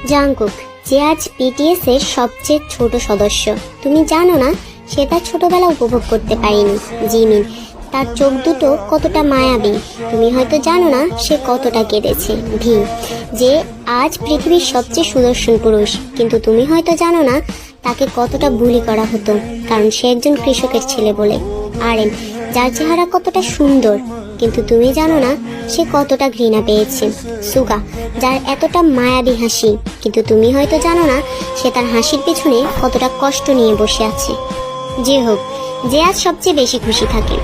Jungkook, যে আজ BTS এর সবচেয়ে ছোট সদস্য, তুমি জানো না সে তার ছোটবেলা উপভোগ করতে পারেনি। জিমিন, তার চোখ দুটো কতটা মায়াবী, তুমি হয়তো জানো না সে কতটা কেঁদেছে। ভি, যে আজ পৃথিবীর সবচেয়ে সুদর্শন পুরুষ, কিন্তু তুমি হয়তো জানো না তাকে কতটা বুলি করা হতো কারণ সে একজন কৃষকের ছেলে বলে। আরএন, যার চেহারা কতটা সুন্দর, কিন্তু তুমি জানো না সে কতটা ঘৃণা পেয়েছে। সুগা, যার এতটা মায়াবী হাসি, কিন্তু তুমি হয়তো জানো না সে তার হাসির পেছনে কতটা কষ্ট নিয়ে বসে আছে। যে হোক, যে আজ সবচেয়ে বেশি খুশি থাকে,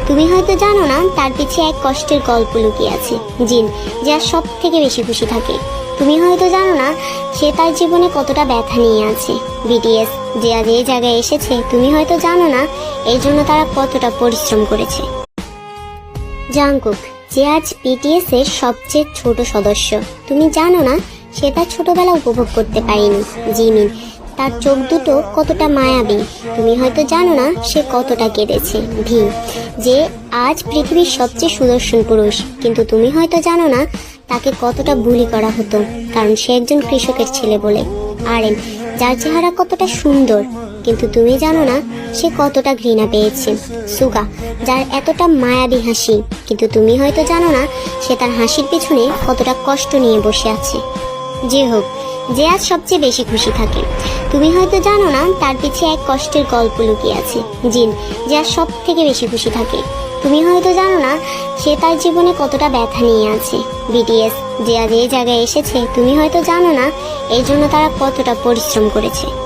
তুমি হয়তো জানো না তার পিছিয়ে এক কষ্টের গল্প লুকিয়ে আছে। জিন, যে আজ সব থেকে বেশি খুশি থাকে, তুমি হয়তো জানো না সে তার জীবনে কতটা ব্যথা নিয়ে আছে। বিটিএস, যে আজ এই জায়গায় এসেছে, তুমি হয়তো জানো না এই জন্য তারা কতটা পরিশ্রম করেছে। জাংকুক, যে আজ বিটিএস এর সবচেয়ে ছোট সদস্য, তুমি জানো না সে তার ছোটবেলা উপভোগ করতে পারেনি। জিমিন, তার চোখ দুটো কতটা মায়াবী, তুমি হয়তো জানো না সে কতটা কেঁদেছে। ভি, যে আজ পৃথিবীর সবচেয়ে সুদর্শন পুরুষ, কিন্তু তুমি হয়তো জানো না তাকে কতটা বুলি করা হতো কারণ সে একজন কৃষকের ছেলে বলে। আরএন, যার চেহারা কতটা সুন্দর, কিন্তু তুমি জানো না সে কতটা ঘৃণা পেয়েছে। সুগা, যার এতটা মায়াবী হাসি, কিন্তু তুমি হয়তো জানো না সে তার হাসির পেছনে কতটা কষ্ট নিয়ে বসে আছে। যে হোক, যে আজ সবচেয়ে বেশি খুশি থাকে, তুমি হয়তো জানো না তার পিছিয়ে এক কষ্টের গল্প লুকিয়ে আছে। জিন, যে আজ সব থেকে বেশি খুশি থাকে, তুমি হয়তো জানো না সে তার জীবনে কতটা ব্যথা নিয়ে আছে। বিটিএস, যে আজ এই জায়গায় এসেছে, তুমি হয়তো জানো না এই জন্য তারা কতটা পরিশ্রম করেছে।